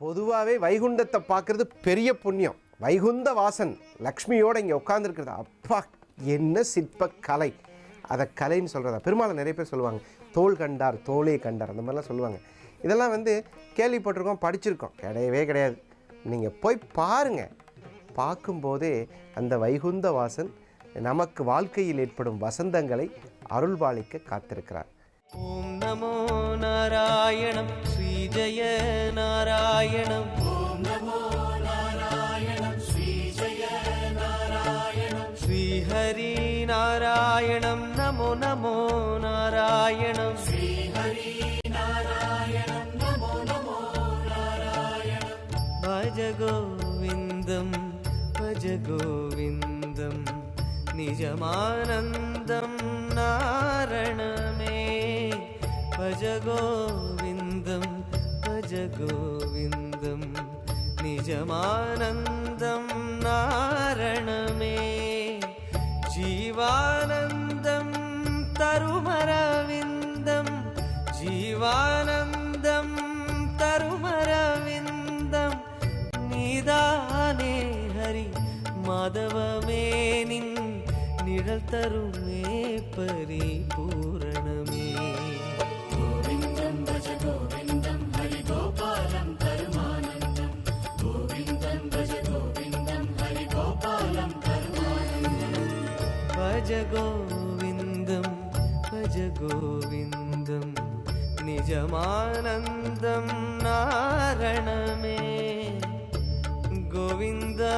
பொதுவாகவே வைகுண்டத்தை பார்க்குறது பெரிய புண்ணியம். வைகுந்த வாசன் லக்ஷ்மியோடு இங்கே உட்காந்துருக்கிறது, அப்பா என்ன சிற்ப கலை. அதை கலைன்னு சொல்கிறதா பெருமாளை நிறைய பேர் சொல்லுவாங்க. தோள் கண்டார் தோளே கண்டார் அந்த மாதிரிலாம் சொல்லுவாங்க. இதெல்லாம் கேள்விப்பட்டிருக்கோம், படிச்சிருக்கோம், கிடையவே கிடையாது. நீங்கள் போய் பாருங்கள். பார்க்கும்போதே அந்த வைகுந்த வாசன் நமக்கு வாழ்க்கையில் ஏற்படும் வசந்தங்களை அருள்பாலிக்க காத்திருக்கிறார். ஓம் நமோ நாராயணம் ஸ்ரீ ஜெய நாராயணம். ஓம் நமோ நாராயணம் ஸ்ரீ ஜெய நாராயணம். ஸ்ரீ ஹரி நாராயணம் நமோ நமோ நாராயணம். ஸ்ரீ ஹரி நாராயணம் நமோ நமோ நாராயணம். பஜ கோவிந்தம் பஜ கோவிந்தம் நிஜமானந்தம் நாரணமே. भज गोविन्दं भज गोविन्दं निजमानन्दं नारणमे. जीवानन्दं तरुमरविन्दं जीवानन्दं तरुमरविन्दं निदाने हरि माधवमे निन् निழல் தருமே பரிபூரணமே. கோவிந்தம் பஜ கோவிந்தம் ஹரி கோபாலம் கருமானந்தம். கோவிந்தம் பஜ கோவிந்தம் ஹரி கோபாலம் கருமானந்தம். பஜ கோவிந்தம் பஜ கோவிந்தம் நிஜமானந்தம் நாரணமே. கோவிந்தா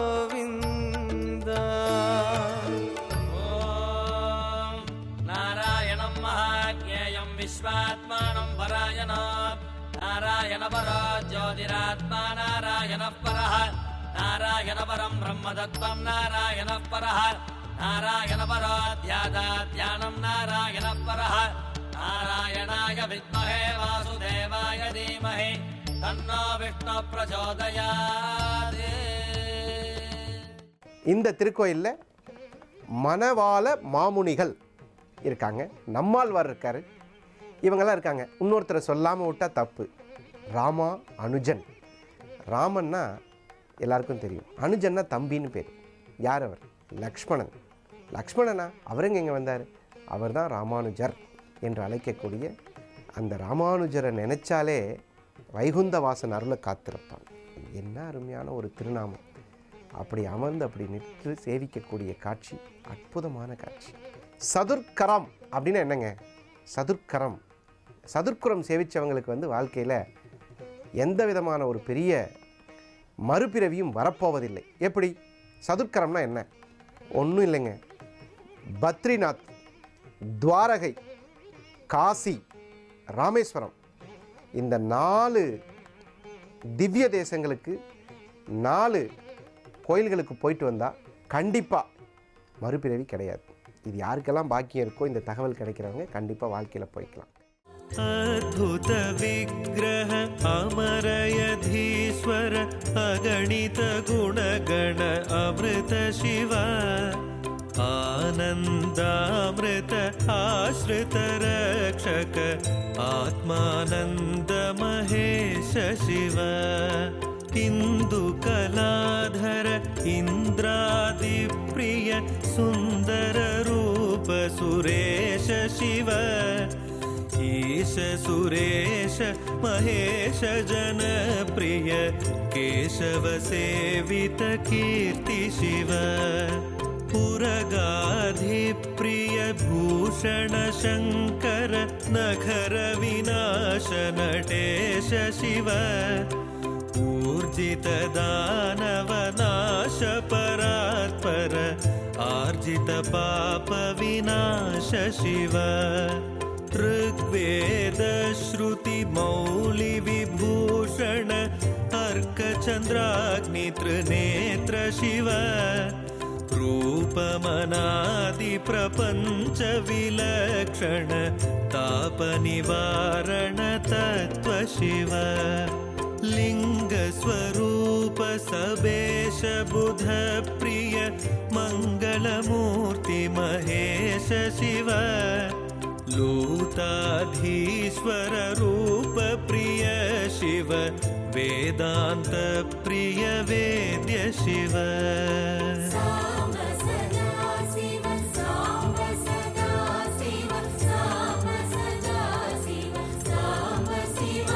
गोविन्दा. ॐ नारायणं महाज्ञेयं विश्वात्मानं परायणं. नारायणपरो ज्योतिरात्मा नारायणः परः. नारायणपरं ब्रह्मतत्त्वं नारायणः परः. नारायणपरो ध्यानं नारायणः परः. नारायणाय विद्महे वासुदेवाय धीमहि तन्नो विष्णु प्रचोदयात्. இந்த திருக்கோயிலில் மணவாள மாமுனிகள் இருக்காங்க, நம்மாழ்வார் இருக்கார், இவங்கெல்லாம் இருக்காங்க. இன்னொருத்தரை சொல்லாமல் விட்டால் தப்பு. ராமா அனுஜன். ராமன்னா எல்லாருக்கும் தெரியும், அனுஜன்னா தம்பின்னு பேர். யார் அவர்? லக்ஷ்மணன். லக்ஷ்மணனா அவருங்க இங்கே வந்தார், அவர் தான் ராமானுஜர் என்று அழைக்கக்கூடிய அந்த ராமானுஜரை நினைச்சாலே வைகுந்த வாசன் அருளை காத்திருப்பான். என்ன அருமையான ஒரு திருநாமம். அப்படி அமர்ந்து அப்படி நின்று சேவிக்கக்கூடிய காட்சி அற்புதமான காட்சி. சதுர்கரம் அப்படின்னா என்னங்க? சதுர்கரம், சதுர்குரம் சேவித்தவங்களுக்கு வாழ்க்கையில் எந்த விதமான ஒரு பெரிய மறுபிறவியும் வரப்போவதில்லை. எப்படி? சதுர்கரம்னா என்ன? ஒன்றும் இல்லைங்க. பத்ரிநாத், துவாரகை, காசி, ராமேஸ்வரம், இந்த 4 திவ்ய தேசங்களுக்கு 4 கோயில்களுக்கு போயிட்டு வந்தால் கண்டிப்பாக மறுபிறவி கிடையாது. இது யாருக்கெல்லாம் பாக்கியம் இருக்கோ இந்த தகவல் கிடைக்கிறவங்க கண்டிப்பாக வாழ்க்கையில் போய்க்கலாம். अद्भुत विग्रह अमरयधीश्वर अगणित गुणगण अमृत शिव. आनन्दामृत आश्रित रक्षक आत्मानन्द महेश शिव. इन्दुकलाधर इन्द्रादिप्रिय सुन्दर रूप सुरेश शिव. ईश सुरेश महेश जनप्रिय केशव सेवित कीर्ति शिव. पुरगाधिप्रिय भूषण शङ्कर नखर विनाश नटेश शिव. ऊर्जित दानव नाश परात्पर आर्जित पाप विनाश शिव. ऋग्वेद श्रुति मौलि विभूषण अर्क चन्द्राग्नि त्रिनेत्र शिव. रूपमनादि प्रपञ्च विलक्षण ताप निवारण तत्त्व शिव. लिंग स्वरूप सबेश बुध प्रिय मंगलमूर्ति महेश शिव. लूताधीश्वर रूप प्रिय शिव वेदांत प्रिय वेद्य शिव साम्ब सदा शिव साम्ब सदा शिव साम्ब सदा शिव साम्ब शिव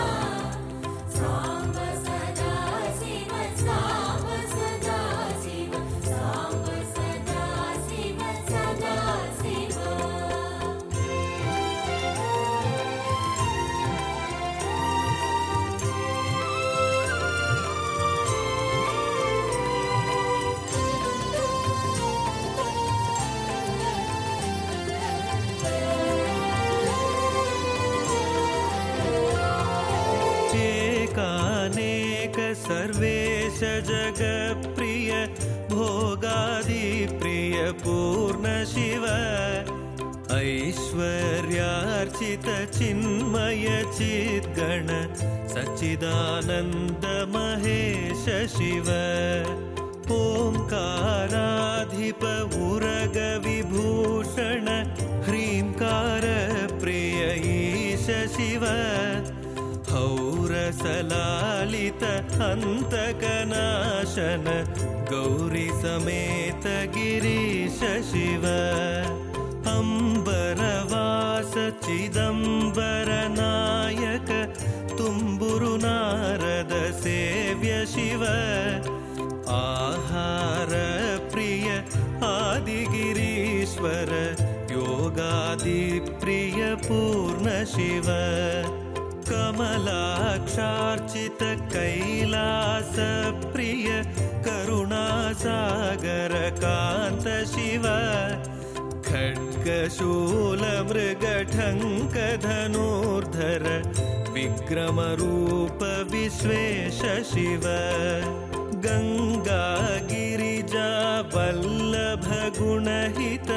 साम्ब सदा शिव साम्ब सदा शिव साम्ब सदा शिव सदा शिव एकानेक सर्वेश जगप्रिय भोगादि प्रिय पूर्ण शिव ऐश्वर्यार्चित चिन्मय चिद्गण सच्चिदानन्द महेश शिव ओंकाराधिप उरग विभूषण ह्रींकार प्रिय ईश शिव हौरसलालित हन्तकनाशन गौरी समेत गिरीश शिव अंबरवास चिदंबर नायक तुम्बुरु नारद सेव्य शिव आहार प्रिय आदिगिरीश्वर योगादि प्रिय पूर्ण शिव कमलाक्षार्चित कैलास प्रिय करुणासागर कांत शिव खड्गशूल मृगठंक धनुर्धर विक्रम रूप विश्वेश शिव गंगा गिरिजा वल्लभ गुणहित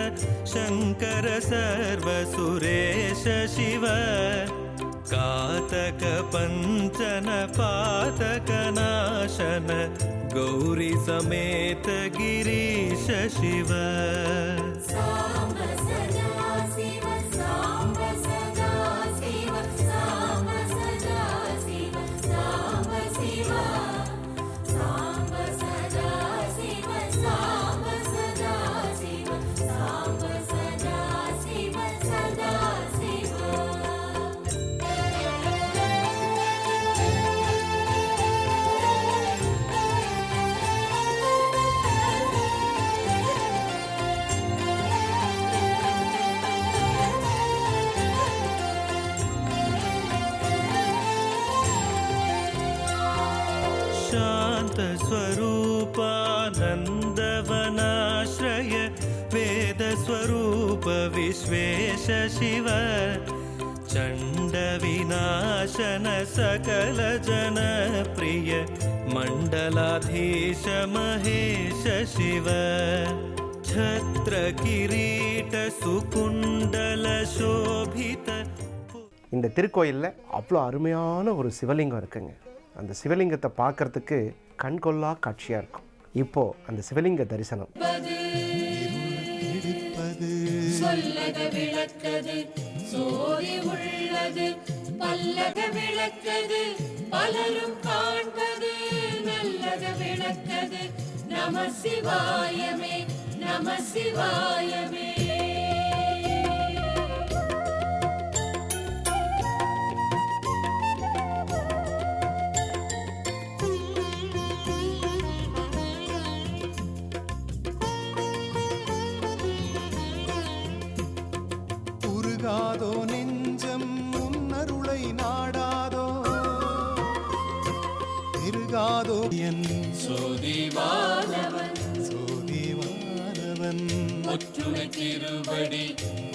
शंकर सर्व सुरेश शिव कातक पंचन पातक नाशन गौरी समेत गिरीश शिव साम्ब सदा शिव साम्ब सदा शिव साम्ब सदा शिव साम्ब शिव साम्ब सदा शिव साम्ब सदा शिव साम्ब सदा शिव सदा शिव शांत स्वरूपानंदवनाश्रय वेद स्वरूप विश्वेश शिव चंड विनाशन सकल जन प्रिय मंडलाधीश महेश शिव छत्र किरीट सुकुंडल शोभित இந்த திருக்கோயிலில் அவ்வளோ அருமையான ஒரு சிவலிங்கம் இருக்குங்க. அந்த சிவலிங்கத்தை பார்க்கறதுக்கு கண்கொள்ளா காட்சியாக இருக்கும். இப்போது அந்த சிவலிங்க தரிசனம். சொல்லக விளக்கது சோதி உள்ளது பல்லக விளக்கது பலரும் காண்பது நல்லக விளக்கது நம சிவாயமே நம சிவாயமே. உருகாதோ நெஞ்சம் உன்னருளை நாடாதோ இருகாதோ என் சோதிவானவன் சோதிவானவன் ஒற்றுமை திருவடி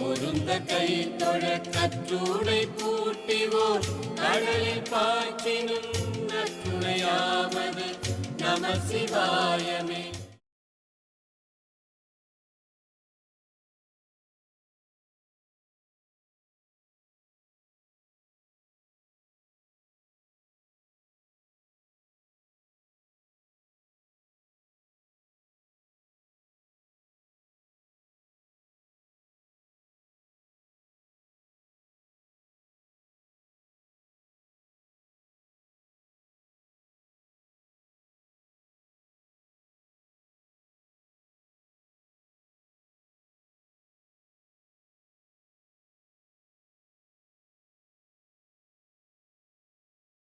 பொருந்த கை தொழ கற்றுணை பூட்டிவோர் கடலில் பாய்ச்சினும் நற்றுணையாவது நம சிவாயமே.